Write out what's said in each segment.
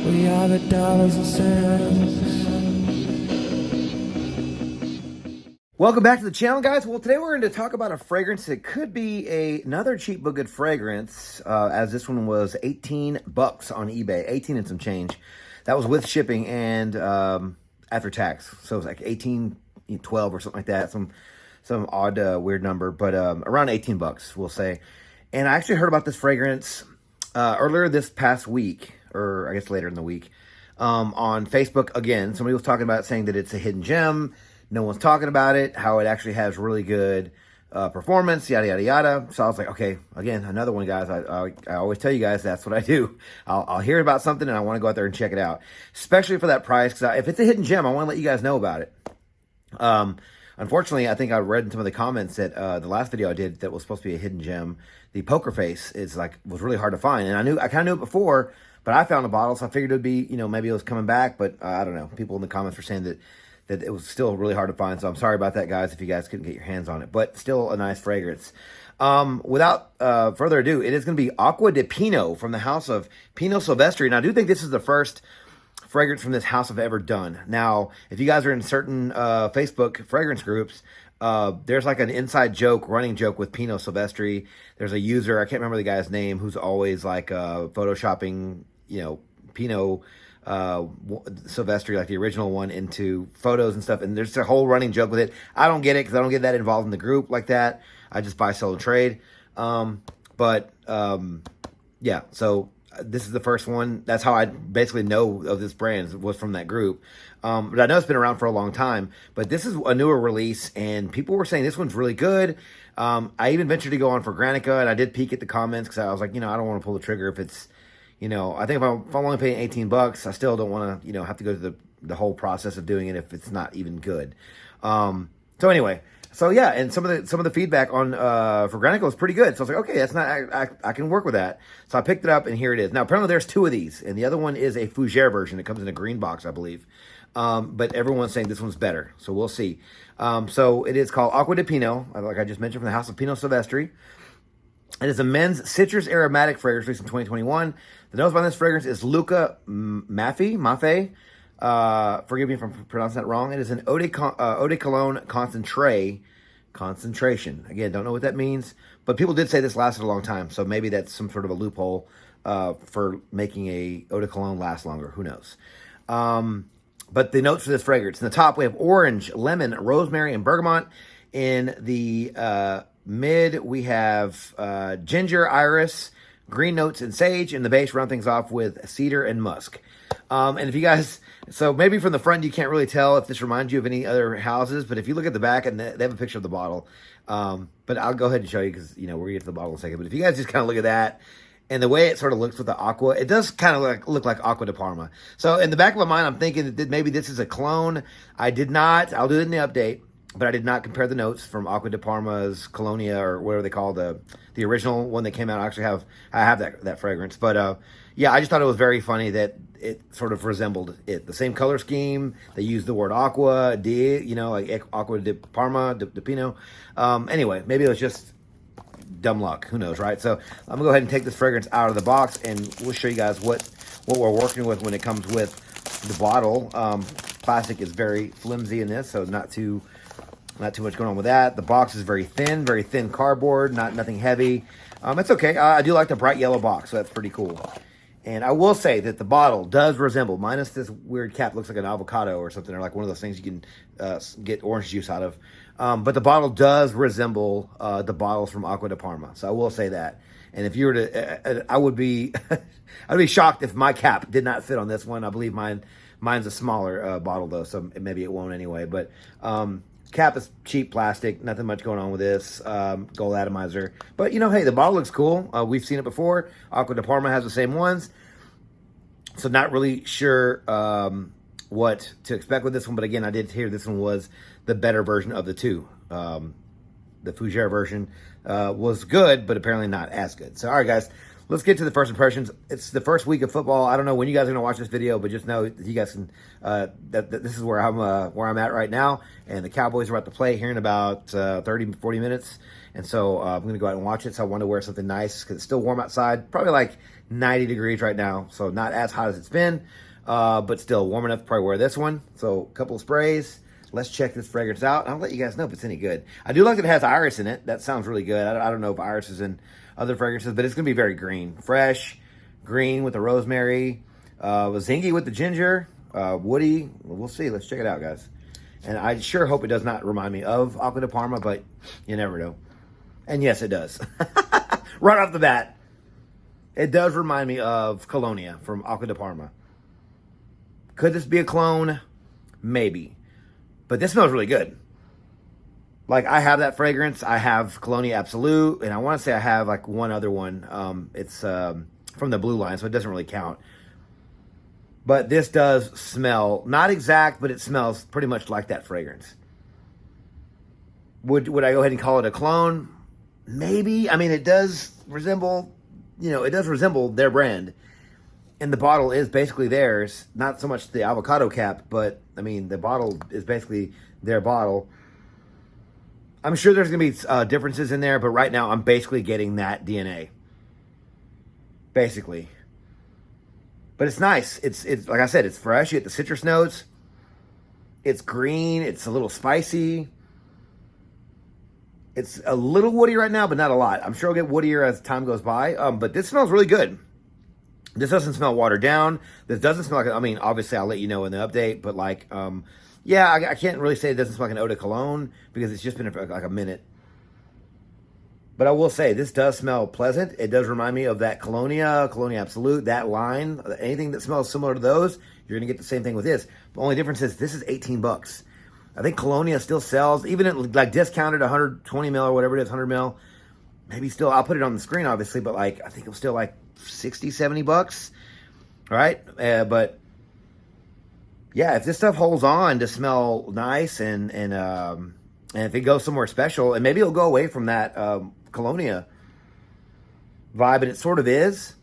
We are the dollars and cents. Welcome back to the channel, guys. Well, today we're going to talk about a fragrance that could be another cheap but good fragrance, as this one was $18 on eBay, 18 and some change. That was with shipping and after tax, so it was like 18, 12 or something like that, some odd weird number, but around $18, we'll say. And I actually heard about this fragrance earlier this past week, or I guess later in the week, on Facebook again. Somebody was talking about it, saying that it's a hidden gem. No one's talking about it, how it actually has really good performance, yada, yada, yada. So I was like, okay, again, another one, guys. I always tell you guys that's what I do. I'll hear about something and I want to go out there and check it out, especially for that price, because if it's a hidden gem, I want to let you guys know about it. Unfortunately, I think I read in some of the comments that the last video I did that was supposed to be a hidden gem, the poker face was really hard to find. And I kind of knew it before, but I found a bottle, so I figured it would be, maybe it was coming back, but I don't know. People in the comments were saying that it was still really hard to find. So I'm sorry about that, guys, if you guys couldn't get your hands on it. But still a nice fragrance. Without further ado, it is going to be Acqua di Pino from the house of Pino Silvestre. And I do think this is the first fragrance from this house I've ever done. Now, if you guys are in certain Facebook fragrance groups, there's like an inside joke, running joke with Pino Silvestre. There's a user, I can't remember the guy's name, who's always like photoshopping, Pino Silvestre, like the original one, into photos and stuff, and there's a whole running joke with it. I don't get it because I don't get that involved in the group like that. I just buy, sell, and trade. Yeah, so this is the first one. That's how I basically know of this brand, was from that group. But I know it's been around for a long time, but this is a newer release, and people were saying this one's really good. I even ventured to go on for Granica, and I did peek at the comments because I was like, I don't want to pull the trigger if it's, I think if I'm only paying $18, I still don't want to, have to go through the whole process of doing it if it's not even good. So anyway, yeah, and some of the feedback on for Granica was pretty good. So I was like, okay, that's not, I can work with that. So I picked it up, and here it is. Now apparently there's two of these, and the other one is a fougere version. It comes in a green box, I believe. But everyone's saying this one's better, so we'll see. So it is called Acqua di Pino, like I just mentioned, from the house of Pino Silvestre. It is a men's citrus aromatic fragrance released in 2021. The nose behind this fragrance is Luca Maffei. Forgive me if I'm pronouncing that wrong. It is an eau de cologne concentration. Again, don't know what that means, but people did say this lasted a long time, so maybe that's some sort of a loophole for making a eau de cologne last longer. Who knows? But the notes for this fragrance: in the top, we have orange, lemon, rosemary, and bergamot. In the mid, we have ginger, iris, green notes, and sage. In the base, round things off with cedar and musk. And if you guys, so maybe from the front you can't really tell if this reminds you of any other houses, but if you look at the back, and they have a picture of the bottle, but I'll go ahead and show you because we're gonna get to the bottle in a second. But if you guys just kind of look at that, and the way it sort of looks with the aqua, it does kind of look like Acqua di Parma. So in the back of my mind, I'm thinking that maybe this is a clone. I did not. I'll do it in the update. But I did not compare the notes from Acqua di Parma's Colonia, or whatever they call the original one that came out. I have that fragrance. But yeah, I just thought it was very funny that it sort of resembled it. The same color scheme. They used the word Acqua di, like Acqua di Parma, di Pino. Anyway, maybe it was just dumb luck. Who knows, right? So I'm gonna go ahead and take this fragrance out of the box, and we'll show you guys what we're working with when it comes with the bottle. Plastic is very flimsy in this, so not too much going on with that. The box is very thin cardboard, nothing heavy. It's okay. I do like the bright yellow box, so that's pretty cool. And I will say that the bottle does resemble, minus this weird cap, looks like an avocado or something, or like one of those things you can get orange juice out of. But the bottle does resemble the bottles from Acqua di Parma, so I will say that. And if you were to, I would be, I'd be shocked if my cap did not fit on this one. I believe mine's a smaller bottle though, so maybe it won't anyway. But cap is cheap plastic, nothing much going on with this. Gold atomizer, but hey, the bottle looks cool. We've seen it before. Acqua di Parma has the same ones, so not really sure what to expect with this one. But again, I did hear this one was the better version of the two. The fougere version was good, but apparently not as good. So all right, guys, let's get to the first impressions. It's the first week of football. I don't know when you guys are going to watch this video, but just know that you guys can, that this is where I'm at right now. And the Cowboys are about to play here in about 30, 40 minutes. And so I'm going to go out and watch it. So I want to wear something nice because it's still warm outside. Probably like 90 degrees right now. So not as hot as it's been, but still warm enough to probably wear this one. So a couple of sprays. Let's check this fragrance out. I'll let you guys know if it's any good. I do like that it has iris in it. That sounds really good. I don't know if iris is in other fragrances, but it's going to be very green. Fresh, green with the rosemary, zingy with the ginger, woody. We'll see. Let's check it out, guys. And I sure hope it does not remind me of Acqua di Parma, but you never know. And yes, it does. Right off the bat, it does remind me of Colonia from Acqua di Parma. Could this be a clone? Maybe. But this smells really good. Like, I have that fragrance. I have Colonia Absolute, and I want to say I have, like, one other one. It's from the blue line, so it doesn't really count. But this does smell, not exact, but it smells pretty much like that fragrance. Would I go ahead and call it a clone? Maybe. I mean, it does resemble, it does resemble their brand. And the bottle is basically theirs. Not so much the avocado cap, but, I mean, the bottle is basically their bottle. I'm sure there's going to be differences in there, but right now I'm basically getting that DNA. Basically. But it's nice. It's like I said, it's fresh. You get the citrus notes. It's green. It's a little spicy. It's a little woody right now, but not a lot. I'm sure it'll get woodier as time goes by. But this smells really good. This doesn't smell watered down. This doesn't smell like, I mean, obviously I'll let you know in the update, but like, yeah, I can't really say it doesn't smell like an eau de cologne because it's just been like a minute. But I will say, this does smell pleasant. It does remind me of that Colonia Absolute, that line. Anything that smells similar to those, you're going to get the same thing with this. The only difference is this is 18 bucks. I think Colonia still sells, even at like discounted 120 mil or whatever it is, 100 mil. Maybe still, I'll put it on the screen obviously, but like, I think it was still like 60, 70 bucks. All right. But yeah, if this stuff holds on to smell nice and if it goes somewhere special, and maybe it'll go away from that Colonia vibe, and it sort of is.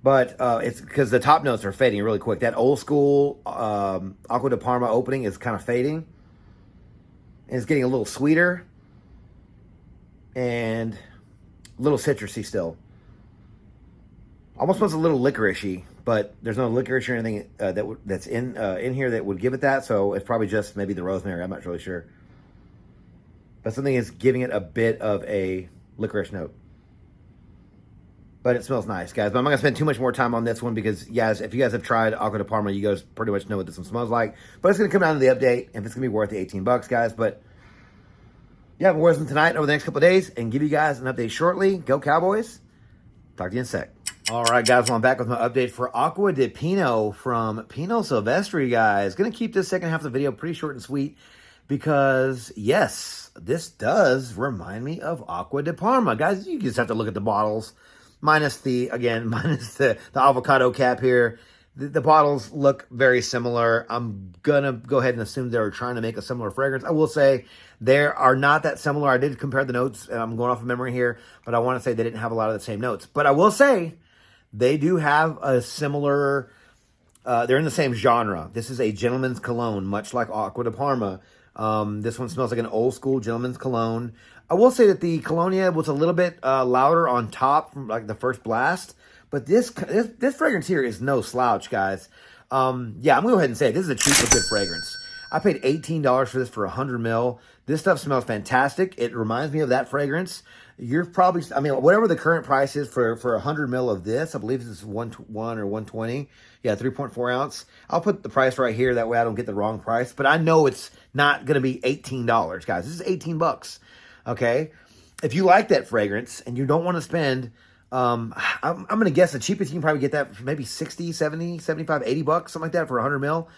But it's because the top notes are fading really quick. That old school Acqua di Parma opening is kind of fading. And it's getting a little sweeter. And a little citrusy still. Almost smells a little licoricey, but there's no licorice or anything that's in here that would give it that. So it's probably just maybe the rosemary. I'm not really sure. But something is giving it a bit of a licorice note. But it smells nice, guys. But I'm not going to spend too much more time on this one because, yes, if you guys have tried Acqua di Parma, you guys pretty much know what this one smells like. But it's going to come down to the update, and if it's going to be worth the 18 bucks, guys. But, yeah, we'll wear some tonight and over the next couple of days and give you guys an update shortly. Go Cowboys. Talk to you in a sec. All right, guys, well, I'm back with my update for Acqua Di Pino from Pino Silvestre, guys. Going to keep this second half of the video pretty short and sweet because, yes, this does remind me of Acqua di Parma. Guys, you just have to look at the bottles. Minus the avocado cap here. The bottles look very similar. I'm going to go ahead and assume they were trying to make a similar fragrance. I will say they are not that similar. I did compare the notes, and I'm going off of memory here, but I want to say they didn't have a lot of the same notes. But I will say they do have a similar, they're in the same genre. This is a gentleman's cologne, much like Acqua di Parma. This one smells like an old school gentleman's cologne. I will say that the Colonia was a little bit louder on top from like the first blast, but this fragrance here is no slouch, guys. Yeah, I'm gonna go ahead and say it. This is a cheap but good fragrance. I paid $18 for this for 100 mil. This stuff smells fantastic. It reminds me of that fragrance. You're probably, I mean, whatever the current price is for 100 mil of this, I believe this is 1 or 120. Yeah, 3.4 ounce. I'll put the price right here. That way I don't get the wrong price. But I know it's not going to be $18, guys. This is 18 bucks. Okay? If you like that fragrance and you don't want to spend, I'm going to guess the cheapest you can probably get that for maybe 60, 70, 75, 80 bucks, something like that for 100 mil.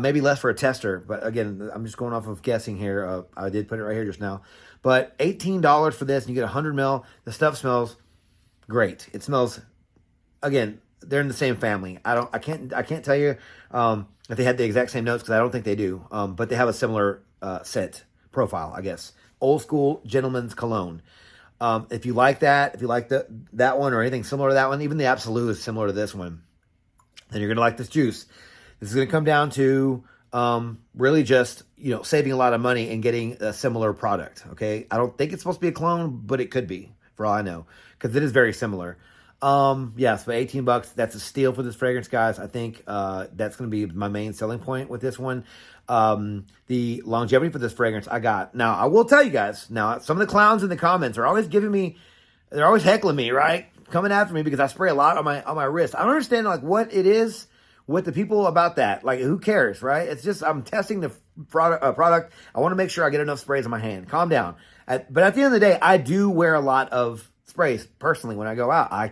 Maybe less for a tester. But again, I'm just going off of guessing here. I did put it right here just now. But $18 for this, and you get 100 mil. The stuff smells great. It smells, again, they're in the same family. I can't tell you if they had the exact same notes because I don't think they do. But they have a similar scent profile, I guess. Old school gentleman's cologne. If you like that, if you like that one or anything similar to that one, even the Absolute is similar to this one, then you're going to like this juice. This is going to come down to really just, saving a lot of money and getting a similar product, okay? I don't think it's supposed to be a clone, but it could be, for all I know, because it is very similar. Yeah, so $18, that's a steal for this fragrance, guys. I think that's going to be my main selling point with this one. The longevity for this fragrance I got. Now, I will tell you guys, now, some of the clowns in the comments are always they're always heckling me, right? Coming after me because I spray a lot on my wrist. I don't understand, like, what it is with the people about that. Like, who cares, right? It's just, I'm testing the product. I want to make sure I get enough sprays in my hand. Calm down. But at the end of the day, I do wear a lot of sprays personally when I go out. I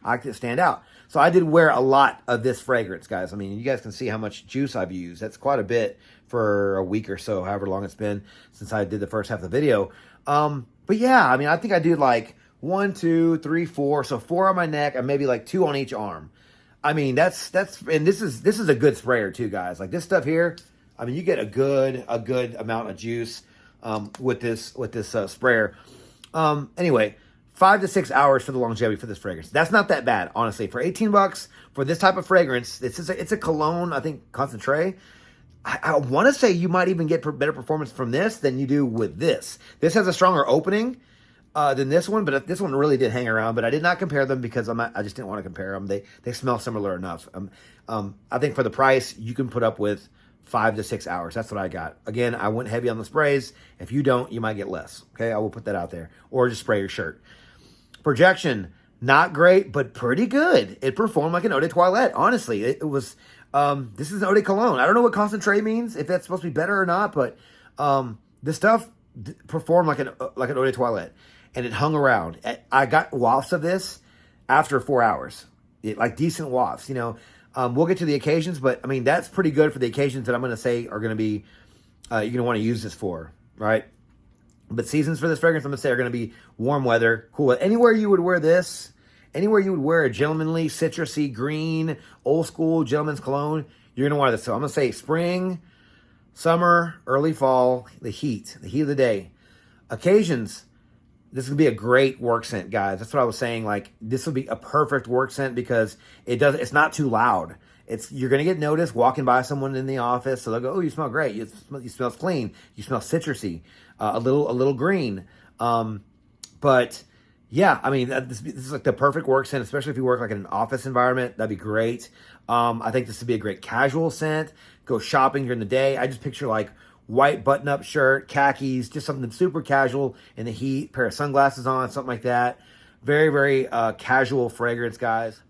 like to stand out. So I did wear a lot of this fragrance, guys. I mean, you guys can see how much juice I've used. That's quite a bit for a week or so, however long it's been since I did the first half of the video. But yeah, I mean, I think I did like 1, 2, 3, 4. So 4 on my neck and maybe like 2 on each arm. I mean, that's and this is a good sprayer too, guys. Like this stuff here, I mean, you get a good amount of juice with this sprayer. Anyway, 5 to 6 hours for the longevity for this fragrance. That's not that bad, honestly. For $18 for this type of fragrance, it's a cologne, I think, concentrate. I want to say you might even get better performance from this than you do with this. This has a stronger opening than this one, but this one really did hang around. But I did not compare them because I just didn't want to compare them. They smell similar enough. I think for the price, you can put up with 5 to 6 hours. That's what I got. Again, I went heavy on the sprays. If you don't, you might get less. Okay, I will put that out there. Or just spray your shirt. Projection, not great, but pretty good. It performed like an eau de toilette. Honestly, it was. This is an eau de cologne. I don't know what concentrate means, if that's supposed to be better or not, but this stuff performed like an eau de toilette, and it hung around. I got wafts of this after 4 hours, like decent wafts. We'll get to the occasions, but I mean that's pretty good for the occasions that I'm going to say are going to be you're going to want to use this for, right? But seasons for this fragrance, I'm going to say, are going to be warm weather, cool. Anywhere you would wear this, anywhere you would wear a gentlemanly, citrusy, green, old school gentleman's cologne, you're going to want this. So I'm going to say spring, summer, early fall, the heat of the day. Occasions, this is going to be a great work scent, guys. That's what I was saying. Like, this will be a perfect work scent because it's not too loud. You're going to get noticed walking by someone in the office. So they'll go, oh, you smell great. You smell clean. You smell citrusy, a little green. But yeah, I mean, this is like the perfect work scent, especially if you work like in an office environment. That'd be great. I think this would be a great casual scent. Go shopping during the day. I just picture like white button-up shirt, khakis, just something super casual in the heat, pair of sunglasses on, something like that. Very, very casual fragrance, guys.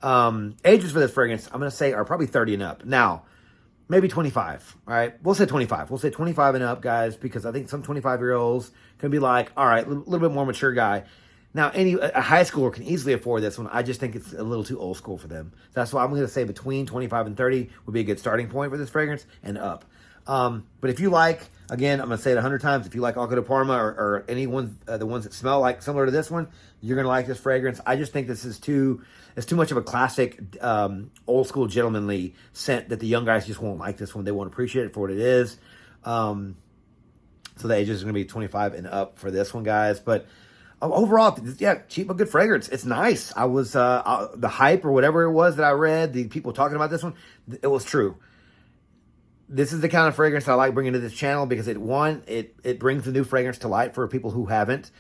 Ages for this fragrance, I'm going to say, are probably 30 and up. Now, maybe 25, all right? We'll say 25. We'll say 25 and up, guys, because I think some 25-year-olds can be like, all right, a little bit more mature guy. Now, a high schooler can easily afford this one. I just think it's a little too old school for them. So that's why I'm going to say between 25 and 30 would be a good starting point for this fragrance and up. But if you like, again, I'm going to say it 100 times, if you like Acqua di Parma or any one, the ones that smell like similar to this one, you're going to like this fragrance. I just think this is too much of a classic, old school gentlemanly scent that the young guys just won't like this one. They won't appreciate it for what it is. So the age is going to be 25 and up for this one, guys. But overall, yeah, cheap but good fragrance. It's nice. I was, the hype or whatever it was that I read, the people talking about this one, it was true. This is the kind of fragrance I like bringing to this channel because it brings the new fragrance to light for people who haven't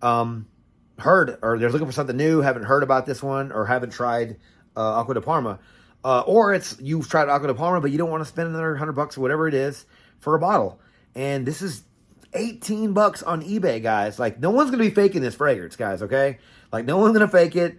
heard or they're looking for something new, haven't heard about this one, or haven't tried Acqua di Parma. Or you've tried Acqua di Parma, but you don't want to spend another $100 or whatever it is for a bottle. And this is $18 on eBay, guys. Like, no one's going to be faking this fragrance, guys, okay? Like, no one's going to fake it.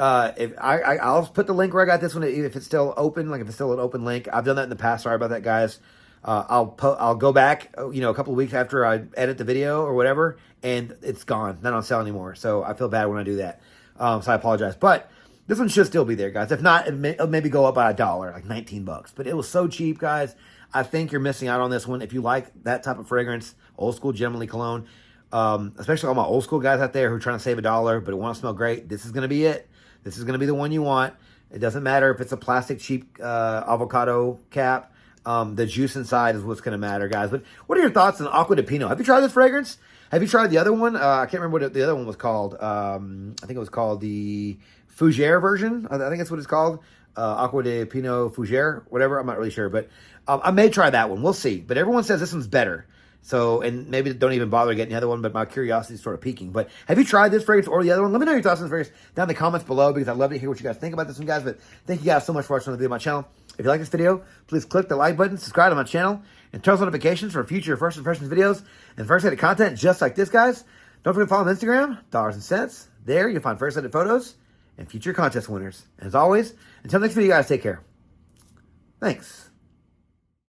If I'll put the link where I got this one if it's still open, like if it's still an open link. I've done that in the past. Sorry about that, guys. I'll go back, a couple of weeks after I edit the video or whatever, and it's gone, not on sale anymore. So I feel bad when I do that. So I apologize. But this one should still be there, guys. If not, it'll maybe go up by $1, like $19. But it was so cheap, guys. I think you're missing out on this one. If you like that type of fragrance, old school gentlemanly cologne, especially all my old school guys out there who are trying to save $1 but want to smell great, this is going to be it. This is going to be the one you want. It doesn't matter if it's a plastic cheap avocado cap. The juice inside is what's going to matter, guys. But what are your thoughts on Acqua di Pino? Have you tried this fragrance? Have you tried the other one? I can't remember what the other one was called. I think it was called the Fougere version. I think that's what it's called. Acqua Di Pino Fougere, whatever. I'm not really sure, but I may try that one. We'll see. But everyone says this one's better. So, and maybe don't even bother getting the other one, but my curiosity is sort of piquing. But have you tried this fragrance or the other one? Let me know your thoughts on this fragrance down in the comments below, because I'd love to hear what you guys think about this one, guys. But thank you guys so much for watching the video on my channel. If you like this video, please click the like button, subscribe to my channel, and turn on notifications for future first impressions videos and first edit content just like this, guys. Don't forget to follow me on Instagram, Dollars and Cents. There you'll find first edit photos and future contest winners. And as always, until next video, guys, take care. Thanks.